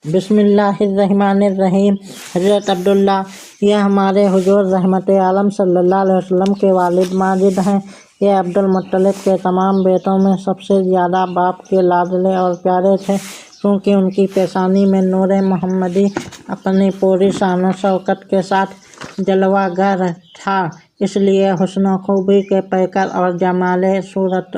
بسم اللہ الرحمن الرحیم۔ حضرت عبداللہ یہ ہمارے حضور رحمت عالم صلی اللہ علیہ وسلم کے والد ماجد ہیں۔ یہ عبد المطلب کے تمام بیٹوں میں سب سے زیادہ باپ کے لاڈلے اور پیارے تھے، کیونکہ ان کی پیشانی میں نور محمدی اپنی پوری شان و شوکت کے ساتھ جلوہ گر تھا، اس لیے حسن و خوبی کے پیکر اور جمال صورت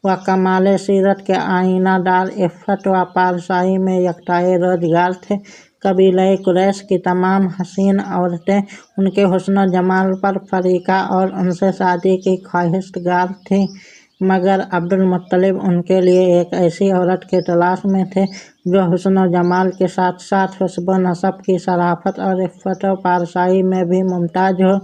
و کمال سیرت کے آئینہ دار عفت و پارسائی میں یکتائے روزگار تھے۔ قبیلہ قریش کی تمام حسین عورتیں ان کے حسن و جمال پر فریقہ اور ان سے شادی کی خواہشگار تھیں، مگر عبد المطلب ان کے لیے ایک ایسی عورت کی تلاش میں تھے جو حسن و جمال کے ساتھ ساتھ حسب و نسب کی شرافت اور عفت و پارسائی میں بھی ممتاز ہو۔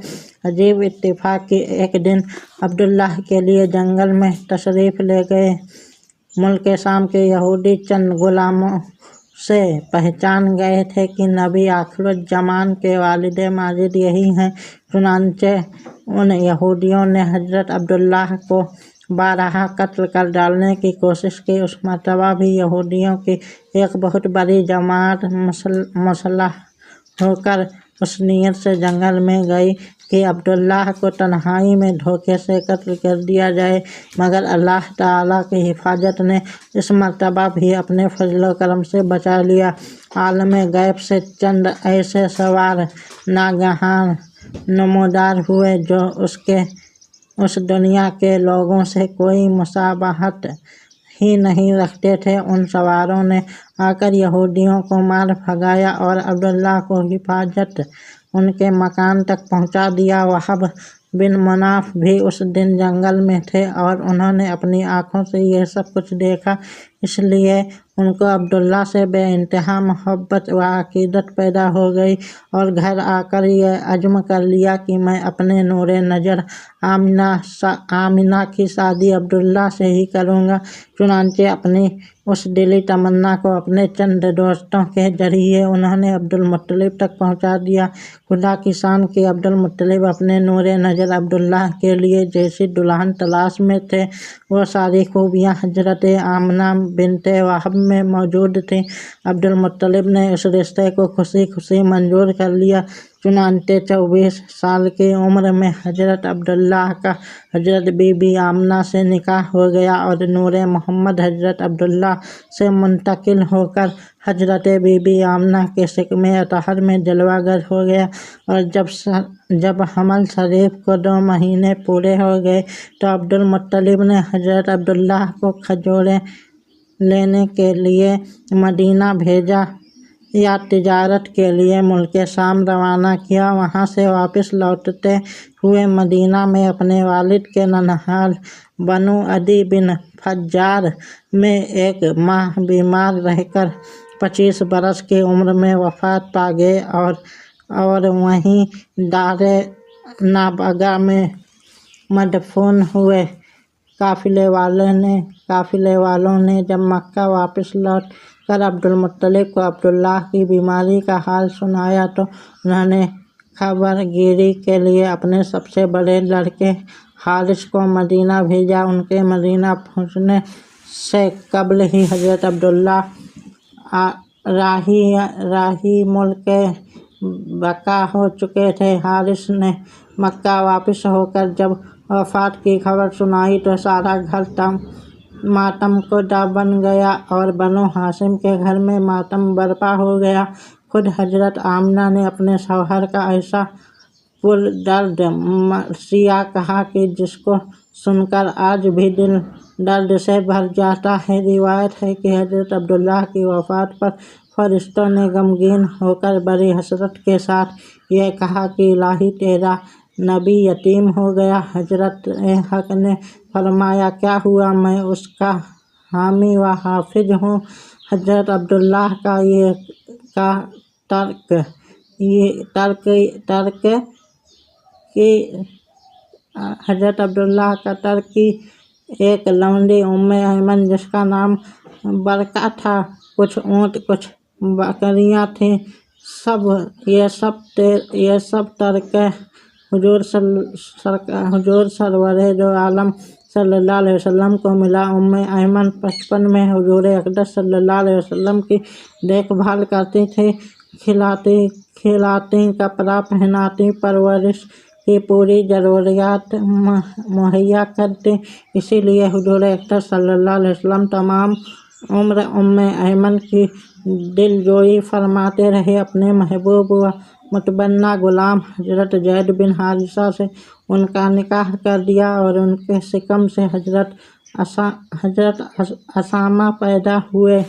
عجیب اتفاق کہ ایک دن عبداللہ کے لیے جنگل میں تشریف لے گئے ملک شام کے یہودی چند غلاموں سے پہچان گئے تھے کہ نبی آخر الزمان کے والد ماجد یہی ہیں۔ چنانچہ ان یہودیوں نے حضرت عبداللہ کو بارہا قتل کر ڈالنے کی کوشش کی۔ اس مرتبہ بھی یہودیوں کی ایک بہت بڑی جماعت مسلح ہو کر اس نیت سے جنگل میں گئی کہ عبداللہ کو تنہائی میں دھوکے سے قتل کر دیا جائے، مگر اللہ تعالیٰ کی حفاظت نے اس مرتبہ بھی اپنے فضل و کرم سے بچا لیا۔ عالم غیب سے چند ایسے سوار ناگہان نمودار ہوئے جو اس دنیا کے لوگوں سے کوئی مشابہت ہی نہیں رکھتے تھے۔ ان سواروں نے آ کر یہودیوں کو مار بھگایا اور عبداللہ کو حفاظت ان کے مکان تک پہنچا دیا۔ وہب بن مناف بھی اس دن جنگل میں تھے اور انہوں نے اپنی آنکھوں سے یہ سب کچھ دیکھا، اس لیے ان کو عبداللہ سے بے انتہا محبت و عقیدت پیدا ہو گئی اور گھر آ کر یہ عزم کر لیا کہ میں اپنے نور نظر آمنہ کی شادی عبداللہ سے ہی کروں گا۔ چنانچہ اپنی اس دلی تمنا کو اپنے چند دوستوں کے ذریعے انہوں نے عبد المطلب تک پہنچا دیا۔ خدا کی شان کہ عبد المطلب اپنے نور نظر عبداللہ کے لیے جیسی دلہن تلاش میں تھے، وہ ساری خوبیاں حضرت آمنہ بنت وہب میں موجود تھیں۔ عبد المطلب نے اس رشتے کو خوشی خوشی منظور کر لیا۔ چنانچہ 24 سال کی عمر میں حضرت عبداللہ کا حضرت بی بی آمنہ سے نکاح ہو گیا اور نور محمد حضرت عبداللہ سے منتقل ہو کر حضرت بی بی آمنہ کے شکم اطہر میں جلوہ گر ہو گیا، اور جب حمل شریف کو 2 مہینے پورے ہو گئے تو عبد المطلب نے حضرت عبداللہ کو کھجوریں لینے کے لیے مدینہ بھیجا یا تجارت کے لیے ملک شام روانہ کیا۔ وہاں سے واپس لوٹتے ہوئے مدینہ میں اپنے والد کے ننھال بنو عدی بن فجار میں 1 ماہ بیمار رہ کر 25 برس کی عمر میں وفات پا گئے اور وہیں دار نابغہ میں مدفون ہوئے۔ قافلے والوں نے جب مکہ واپس لوٹ کر عبد المطلب کو عبداللہ کی بیماری کا حال سنایا تو انہوں نے خبر گیری کے لیے اپنے سب سے بڑے لڑکے حارث کو مدینہ بھیجا۔ ان کے مدینہ پہنچنے سے قبل ہی حضرت عبداللہ راہی ملک بقا ہو چکے تھے۔ حارث نے مکہ واپس ہو کر جب وفات کی خبر سنائی تو سارا گھر ماتم کدا بن گیا اور بنو ہاشم کے گھر میں ماتم برپا ہو گیا۔ خود حضرت آمنہ نے اپنے شوہر کا ایسا پردرد مرثیہ کہا کہ جس کو سن کر آج بھی دل درد سے بھر جاتا ہے۔ روایت ہے کہ حضرت عبداللہ کی وفات پر فرشتوں نے غمگین ہو کر بڑی حسرت کے ساتھ یہ کہا کہ الہی تیرا نبی یتیم ہو گیا۔ حضرت حق نے فرمایا کیا ہوا، میں اس کا حامی و حافظ ہوں۔ حضرت عبداللہ کا ترک کی ایک لونڈی ایمن جس کا نام برقع تھا، کچھ اونٹ کچھ بکریاں تھیں، یہ سب ترک حضور سرور دو عالم صلی اللہ علیہ وسلم کو ملا۔ ایمن 55 میں حضور اقدس صلی اللہ علیہ وسلم کی دیکھ بھال کرتی تھی، کھلاتی، کپڑا پہناتی، پرورش کی پوری ضروریات مہیا کرتی۔ اسی لیے حضور اقدس صلی اللہ علیہ وسلم تمام عمر ایمن کی دل جوئی فرماتے رہے۔ اپنے محبوب و متبنہ غلام حضرت زید بن حارثہ سے ان کا نکاح کر دیا اور ان کے شکم سے حضرت اسامہ پیدا ہوئے۔